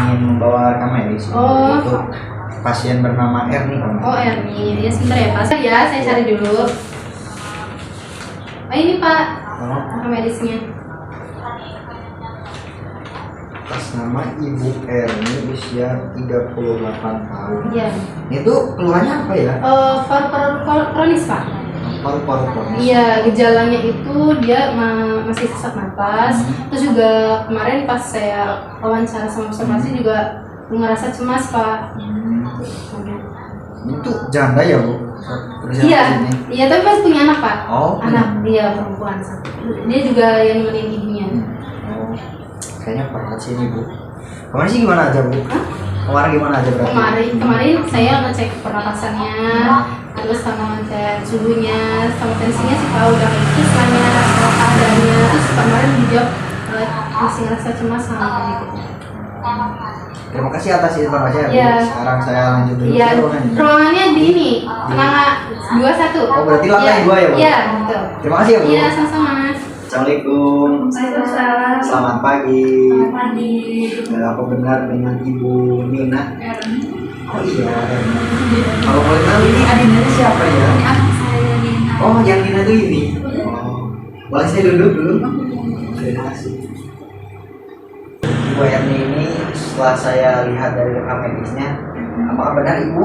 ingin membawa rekam medis untuk pasien bernama Erni. Oh Erni, ya sebentar ya Pak. Ya saya cari dulu. Oh ini Pak, rekam medisnya. Atas nama Ibu Erni, usia 38 tahun. Iya. Itu keluhannya apa ya? Paru-paru kronis Pak. Paru-paru kronis. Iya, gejalanya itu dia masih sesak napas. Terus juga kemarin pas saya wawancara sama observasi juga ngerasa cemas Pak. Itu janda ya Bu? Iya, tapi pas punya anak Pak. Oh, anak dia perempuan. Dia juga yang nemenin ibunya. Oh, kayaknya berat sih ini Bu. Kemarin sih gimana aja Bu? Kemarin gimana aja berarti? Kemarin saya ngecek pernapasannya, terus sama ngecek suhunya, sama tensinya sih tahu udah terus nanya keadaannya, terus kemarin dijawab masih ngerasa cemas sama gitu. Terima kasih atas informasinya Bu. Iya. Sekarang saya lanjut dulu Iya, ke ruangannya. ruangannya di ini, lantai 21. Oh, berarti lantai 2 ya Bu? Iya, betul. Terima kasih ya Bu. Iya, sama-sama. Assalamualaikum. Waalaikumsalam. Selamat pagi. Selamat pagi. Aku benar dengan Ibu Nina. Oh iya. Kalau boleh tahu ini adiknya siapa ya? Anak saya Nina. Oh, yang Nina itu ini. Oh, boleh saya duduk dulu? Terima kasih. Ibu Erni ini setelah saya lihat dari rekam medisnya, apakah benar Ibu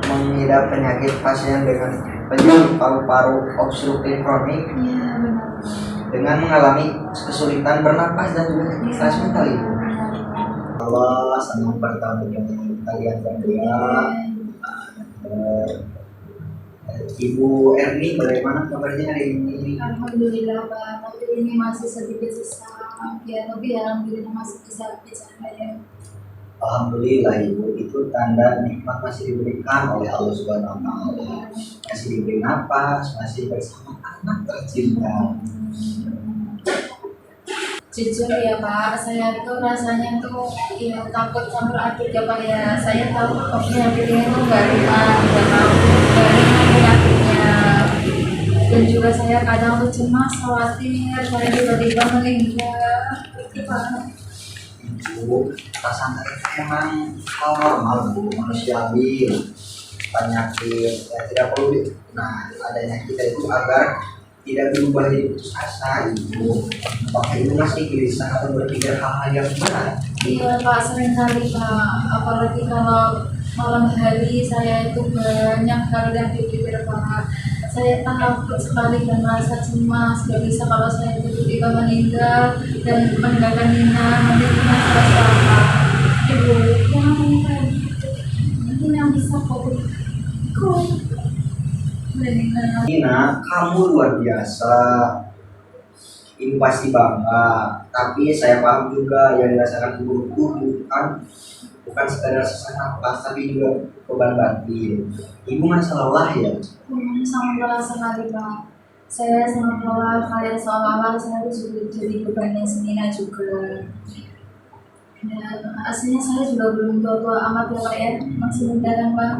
mengidap penyakit pasien dengan penyakit paru-paru obstruktif kronik? Iya, benar. Dengan mengalami kesulitan bernapas dan juga stres mental Ibu. Allah senang bertemu dengan kalian berdua. Ibu Erni, bagaimana kabarnya hari ini? Alhamdulillah Pak, tapi ini masih sedikit sesak ya, tapi alhamdulillah masih bisa bicara ya. Alhamdulillah Ibu, itu tanda nikmat masih diberikan oleh Allah Subhanahu wa Ta'ala. Masih diberi napas, masih bersama anak tercinta. Jujur ya Pak, saya tuh rasanya tuh ya, takut campur aduk ya Pak ya. Saya tahu penyakitnya itu nggak ringan, penyakitnya. Dan juga saya kadang tuh cemas, khawatir, saya tiba-tiba meninggal. Itu Pak. Ibu, perasaan itu memang hal normal Bu, manusiawi. Penyakit ya, tidak perlu nah adanya kita itu agar tidak berubah jadi putus asa Ibu. Apakah Ibu masih gelisah atau berpikir hal-hal yang berat? Iya Pak, sering kali Pak, apalagi kalau malam hari saya itu banyak hal yang dipikir Pak. Saya takut sekali dan merasa cemas, gak bisa kalau saya tiba-tiba meninggal dan meninggalkan Nina, nanti Nina serasa apa? Ibu, jangan meninggal, mungkin yang bisa kok. Nina, kamu luar biasa. Ibu pasti bangga. Tapi saya paham juga yang dirasakan ibu itu bukan sekadar sesak napas, tapi juga beban batin. Ibu merasa lelah ya? Sangat lelah sekali Pak. Saya sangat lelah, kayak seolah-olah saya itu juga jadi bebannya Nina juga. Dan aslinya saya juga belum tua-tua amat ya Pak ya, masih muda kan Pak.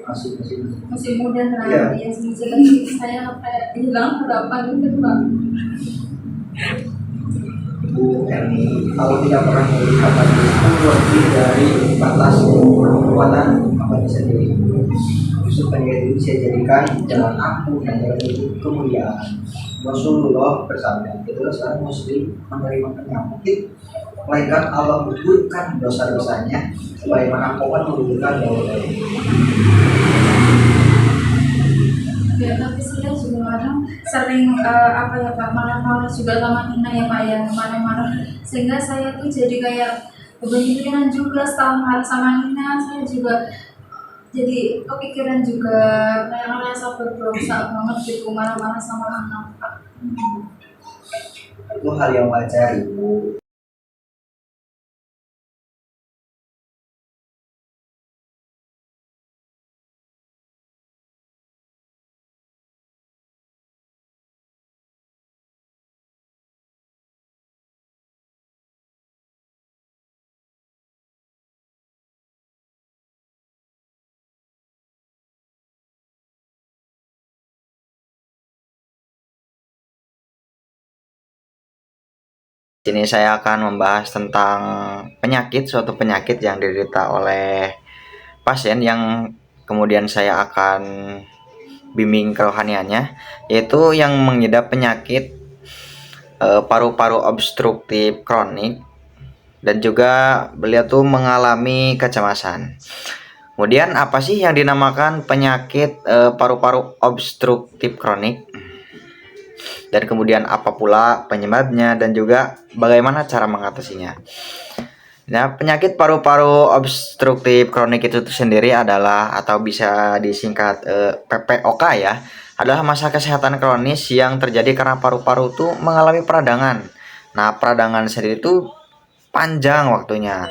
Masih muda kan ya, tapi saya kayak hilang harapan gitu Pak. Bu Erni, kalau tidak pernah melihat lagi lebih dari batas kekuatan apa bisa jadi justru penyakit itu saya jadikan jalan aku dan jalan itu kemuliaan. Rasulullah bersabda, itulah seorang muslim menerima penyakit melainkan Allah menggugurkan dosa-dosanya sebagaimana pohon menggugurkan daun-daun. Ya, tapi saya juga kadang sering apa ya Pak, marah-marah juga sama Nina ya Pak ya, marah-marah sehingga saya tuh jadi kayak kepikiran juga setelah marah sama Nina, saya juga jadi kepikiran juga kayak ngerasa berdosa banget gitu marah-marah sama anak Pak. Itu hal yang wajar Ibu. Sini saya akan membahas tentang suatu penyakit yang diderita oleh pasien yang kemudian saya akan bimbing kerohaniannya, yaitu yang mengidap penyakit paru-paru obstruktif kronik, dan juga beliau tuh mengalami kecemasan. Kemudian apa sih yang dinamakan penyakit paru-paru obstruktif kronik? Dan kemudian apa pula penyebabnya dan juga bagaimana cara mengatasinya. Nah, penyakit paru-paru obstruktif kronik itu sendiri adalah, atau bisa disingkat PPOK ya, adalah masalah kesehatan kronis yang terjadi karena paru-paru itu mengalami peradangan. Nah, peradangan sendiri itu panjang waktunya.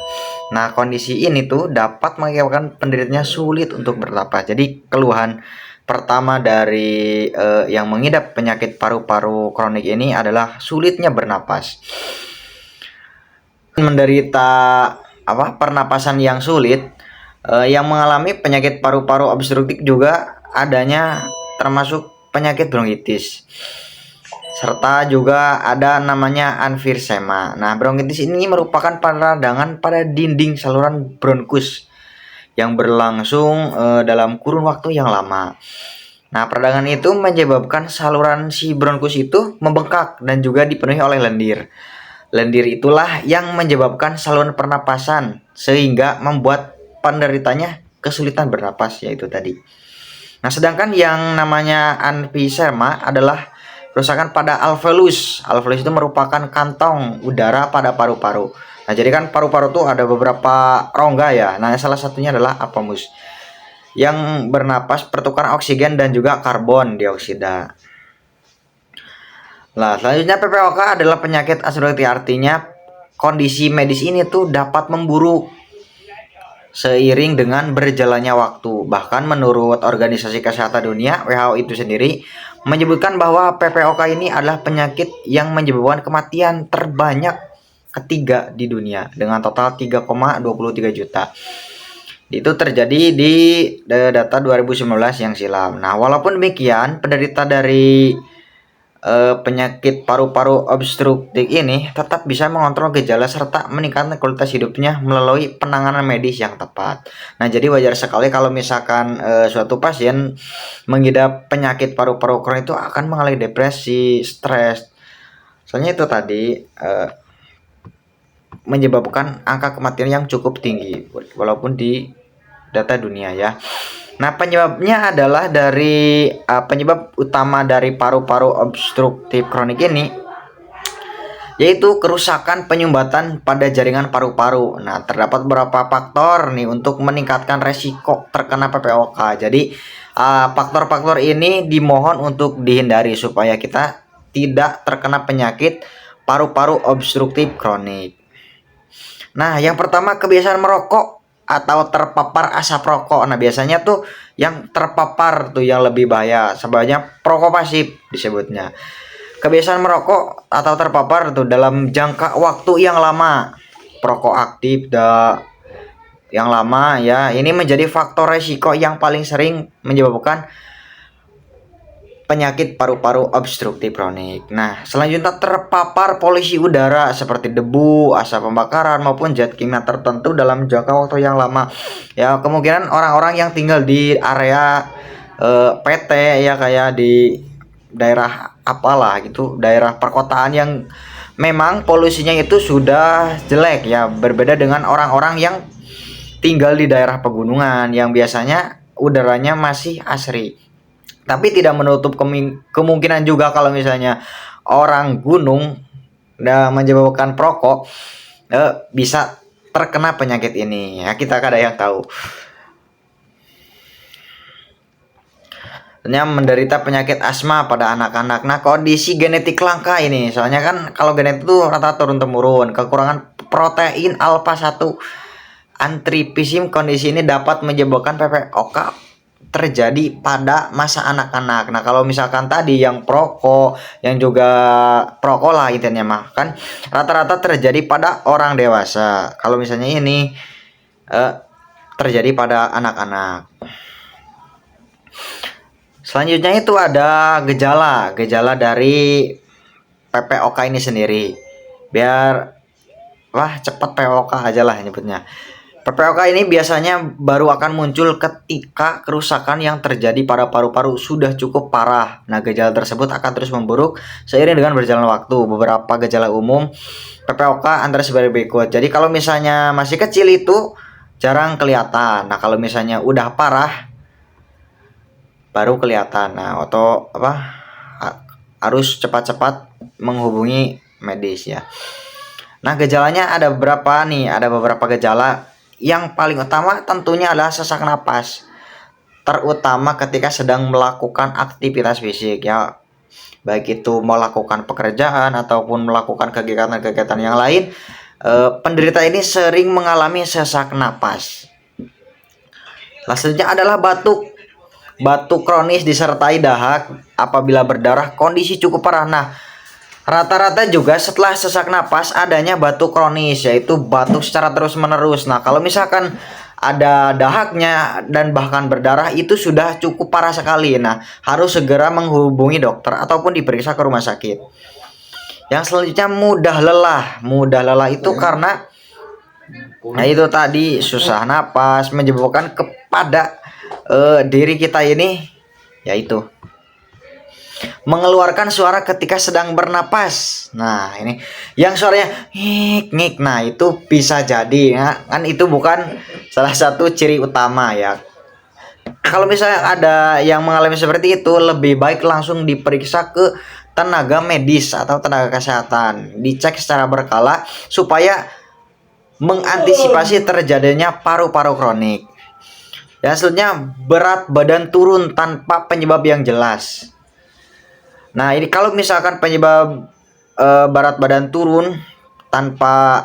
Nah, kondisi ini tuh dapat mengakibatkan penderitanya sulit untuk bernapas. Jadi, keluhan pertama dari yang mengidap penyakit paru-paru kronik ini adalah sulitnya bernapas. Menderita pernapasan yang sulit, yang mengalami penyakit paru-paru obstruktif juga adanya termasuk penyakit bronkitis, serta juga ada namanya emfisema. Nah, bronkitis ini merupakan peradangan pada dinding saluran bronkus yang berlangsung dalam kurun waktu yang lama. Nah, peradangan itu menyebabkan saluran si bronkus itu membengkak dan juga dipenuhi oleh lendir. Lendir itulah yang menyebabkan saluran pernapasan sehingga membuat penderitanya kesulitan bernapas, yaitu tadi. Nah, sedangkan yang namanya emfisema adalah kerusakan pada alveolus. Alveolus itu merupakan kantong udara pada paru-paru. Nah, jadi kan paru-paru tuh ada beberapa rongga ya. Nah, salah satunya adalah apomus yang bernapas pertukaran oksigen dan juga karbon dioksida. Nah, selanjutnya PPOK adalah penyakit obstruktif, artinya kondisi medis ini tuh dapat memburuk seiring dengan berjalannya waktu. Bahkan menurut Organisasi Kesehatan Dunia WHO itu sendiri menyebutkan bahwa PPOK ini adalah penyakit yang menyebabkan kematian terbanyak ketiga di dunia dengan total 3,23 juta. Itu terjadi di data 2019 yang silam. Nah, walaupun demikian, penderita dari penyakit paru-paru obstruktif ini tetap bisa mengontrol gejala serta meningkatkan kualitas hidupnya melalui penanganan medis yang tepat. Nah, jadi wajar sekali kalau misalkan suatu pasien mengidap penyakit paru-paru kronik itu akan mengalami depresi, stres. Soalnya itu tadi menyebabkan angka kematian yang cukup tinggi walaupun di data dunia ya. Nah, penyebabnya adalah dari penyebab utama dari paru-paru obstruktif kronik ini yaitu kerusakan penyumbatan pada jaringan paru-paru. Nah, terdapat beberapa faktor nih untuk meningkatkan resiko terkena PPOK. Jadi, faktor-faktor ini dimohon untuk dihindari supaya kita tidak terkena penyakit paru-paru obstruktif kronik. Nah, yang pertama, kebiasaan merokok atau terpapar asap rokok. Nah, biasanya tuh yang terpapar tuh yang lebih bahaya, sebenarnya perokok pasif disebutnya. Kebiasaan merokok atau terpapar tuh dalam jangka waktu yang lama, perokok aktif yang lama ya, ini menjadi faktor resiko yang paling sering menyebabkan penyakit paru-paru obstruktif kronik. Nah, selanjutnya terpapar polusi udara seperti debu, asap pembakaran maupun zat kimia tertentu dalam jangka waktu yang lama. Ya, kemungkinan orang-orang yang tinggal di area PT ya, kayak di daerah apalah gitu, daerah perkotaan yang memang polusinya itu sudah jelek ya, berbeda dengan orang-orang yang tinggal di daerah pegunungan yang biasanya udaranya masih asri. Tapi tidak menutup kemungkinan juga kalau misalnya orang gunung menyebabkan perokok bisa terkena penyakit ini ya, kita kada yang tahu. Yang menderita penyakit asma pada anak-anak. Nah, kondisi genetik langka ini, soalnya kan kalau genetik itu rata turun-temurun, kekurangan protein alpha 1 antitrypsin, kondisi ini dapat menyebabkan PPOK terjadi pada masa anak-anak. Nah, kalau misalkan tadi yang perokok, yang juga perokok lah intinya mah, kan rata-rata terjadi pada orang dewasa. Kalau misalnya ini terjadi pada anak-anak. Selanjutnya itu ada gejala dari PPOK ini sendiri, biar cepat PPOK aja lah nyebutnya. PPOK ini biasanya baru akan muncul ketika kerusakan yang terjadi pada paru-paru sudah cukup parah. Nah, gejala tersebut akan terus memburuk seiring dengan berjalan waktu. Beberapa gejala umum PPOK antara sebagai berikut. Jadi kalau misalnya masih kecil itu jarang kelihatan. Nah, kalau misalnya udah parah baru kelihatan. Nah, harus cepat-cepat menghubungi medis ya. Nah, gejalanya ada beberapa nih, ada beberapa gejala. Yang paling utama tentunya adalah sesak napas, terutama ketika sedang melakukan aktivitas fisik ya, baik itu melakukan pekerjaan ataupun melakukan kegiatan-kegiatan yang lain. Penderita ini sering mengalami sesak napas. Selanjutnya adalah batuk kronis disertai dahak. Apabila berdarah kondisi cukup parah. Nah, rata-rata juga setelah sesak napas adanya batuk kronis, yaitu batuk secara terus-menerus. Nah, kalau misalkan ada dahaknya dan bahkan berdarah, itu sudah cukup parah sekali. Nah, harus segera menghubungi dokter ataupun diperiksa ke rumah sakit. Yang selanjutnya mudah lelah. Mudah lelah itu karena itu tadi susah napas menyebabkan kepada diri kita ini, yaitu mengeluarkan suara ketika sedang bernapas. Nah, ini yang suaranya ngik. Nah, itu bisa jadi ya, kan itu bukan salah satu ciri utama ya. Kalau misalnya ada yang mengalami seperti itu, lebih baik langsung diperiksa ke tenaga medis atau tenaga kesehatan, dicek secara berkala supaya mengantisipasi terjadinya paru-paru kronik. Dan selanjutnya berat badan turun tanpa penyebab yang jelas. Nah, ini kalau misalkan penyebab berat badan turun tanpa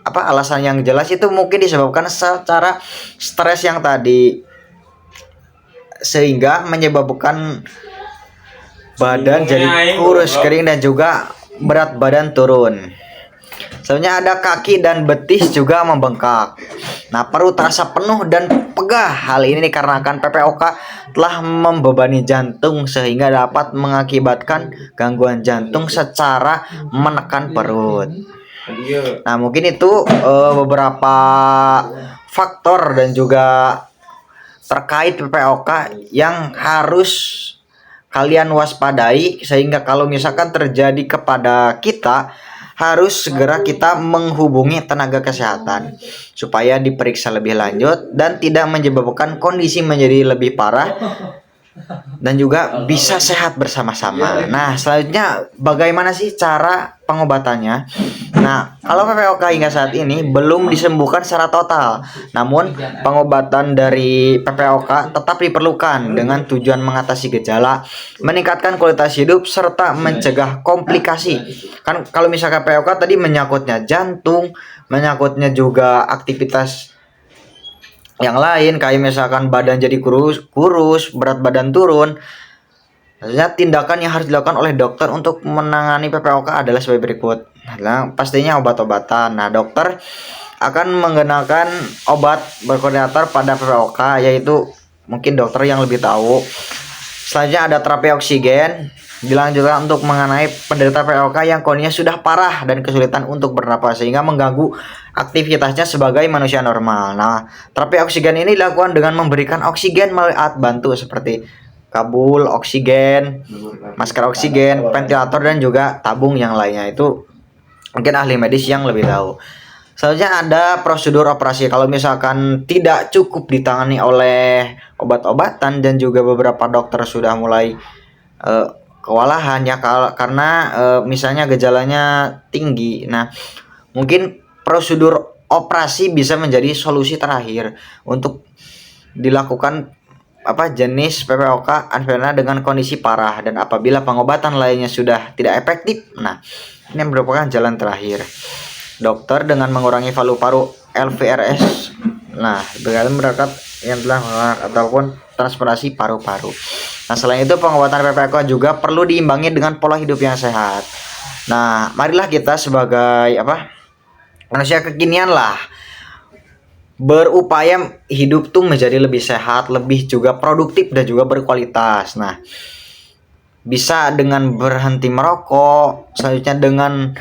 alasan yang jelas, itu mungkin disebabkan secara stres yang tadi, sehingga menyebabkan badan jadi kurus, kering, dan juga berat badan turun. Selanjutnya ada kaki dan betis juga membengkak. Nah, perut terasa penuh dan pegah. Hal ini dikarenakan PPOK telah membebani jantung sehingga dapat mengakibatkan gangguan jantung secara menekan perut. Nah, mungkin itu beberapa faktor dan juga terkait PPOK yang harus kalian waspadai, sehingga kalau misalkan terjadi kepada kita, harus segera kita menghubungi tenaga kesehatan supaya diperiksa lebih lanjut dan tidak menyebabkan kondisi menjadi lebih parah dan juga bisa sehat bersama-sama. Nah, selanjutnya bagaimana sih cara pengobatannya? Nah, kalau PPOK hingga saat ini belum disembuhkan secara total, namun pengobatan dari PPOK tetap diperlukan dengan tujuan mengatasi gejala, meningkatkan kualitas hidup, serta mencegah komplikasi. Kan kalau misalkan PPOK tadi menyangkutnya jantung, menyangkutnya juga aktivitas yang lain, kayak misalkan badan jadi kurus, berat badan turun. Maksudnya tindakan yang harus dilakukan oleh dokter untuk menangani PPOK adalah sebagai berikut. Nah, pastinya obat-obatan. Nah, dokter akan menggunakan obat berkoordinator pada PPOK, yaitu mungkin dokter yang lebih tahu. Selanjutnya ada terapi oksigen, dilanjutkan untuk mengenai penderita PPOK yang kondisinya sudah parah dan kesulitan untuk bernapas sehingga mengganggu aktivitasnya sebagai manusia normal. Nah, terapi oksigen ini dilakukan dengan memberikan oksigen melalui alat bantu seperti kabel oksigen, masker oksigen, ventilator, dan juga tabung yang lainnya. Itu mungkin ahli medis yang lebih tahu. Selanjutnya ada prosedur operasi. Kalau misalkan tidak cukup ditangani oleh obat-obatan dan juga beberapa dokter sudah mulai kewalahan ya, karena misalnya gejalanya tinggi. Nah, mungkin prosedur operasi bisa menjadi solusi terakhir untuk dilakukan jenis PPOK anvena dengan kondisi parah, dan apabila pengobatan lainnya sudah tidak efektif, nah ini merupakan jalan terakhir. Dokter dengan mengurangi paru-paru LVRS, nah berkat yang telah ataupun transpirasi paru-paru. Nah, selain itu pengobatan PPOK juga perlu diimbangi dengan pola hidup yang sehat. Nah, marilah kita sebagai manusia kekinian lah berupaya hidup tuh menjadi lebih sehat, lebih juga produktif dan juga berkualitas. Nah, bisa dengan berhenti merokok, selanjutnya dengan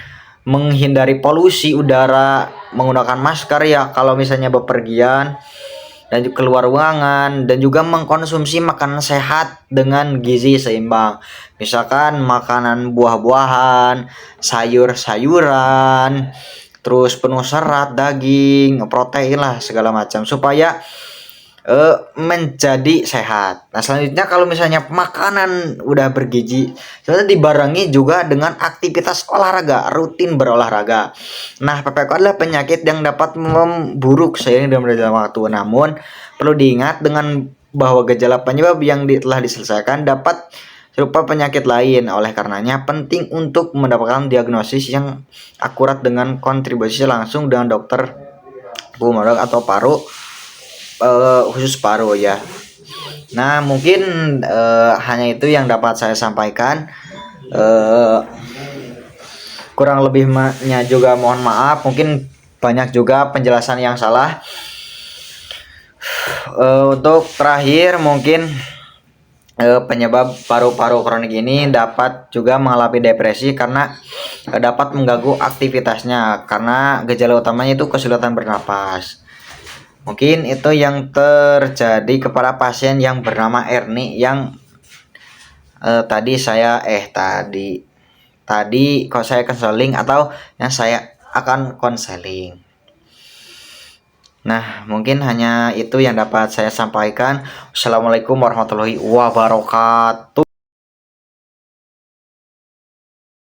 menghindari polusi udara, menggunakan masker ya kalau misalnya bepergian dan juga keluar ruangan, dan juga mengkonsumsi makanan sehat dengan gizi seimbang. Misalkan makanan buah-buahan, sayur-sayuran, terus penuh serat, daging, protein lah segala macam supaya menjadi sehat. Nah, selanjutnya kalau misalnya makanan udah bergizi, sebenarnya dibarengi juga dengan aktivitas olahraga, rutin berolahraga. Nah, PPK adalah penyakit yang dapat memburuk seiring dengan berjalannya waktu. Namun, perlu diingat dengan bahwa gejala penyebab yang telah diselesaikan dapat serupa penyakit lain. Oleh karenanya, penting untuk mendapatkan diagnosis yang akurat dengan kontribusi langsung dengan dokter pulmonolog atau paru, khusus paru ya. Nah, mungkin hanya itu yang dapat saya sampaikan. Kurang lebihnya juga mohon maaf, mungkin banyak juga penjelasan yang salah. Untuk terakhir mungkin penyebab paru-paru kronik ini dapat juga mengalami depresi karena dapat mengganggu aktivitasnya, karena gejala utamanya itu kesulitan bernapas. Mungkin itu yang terjadi kepada pasien yang bernama Erni yang tadi kok saya konseling atau yang saya akan konseling. Nah, mungkin hanya itu yang dapat saya sampaikan. Wassalamualaikum warahmatullahi wabarakatuh.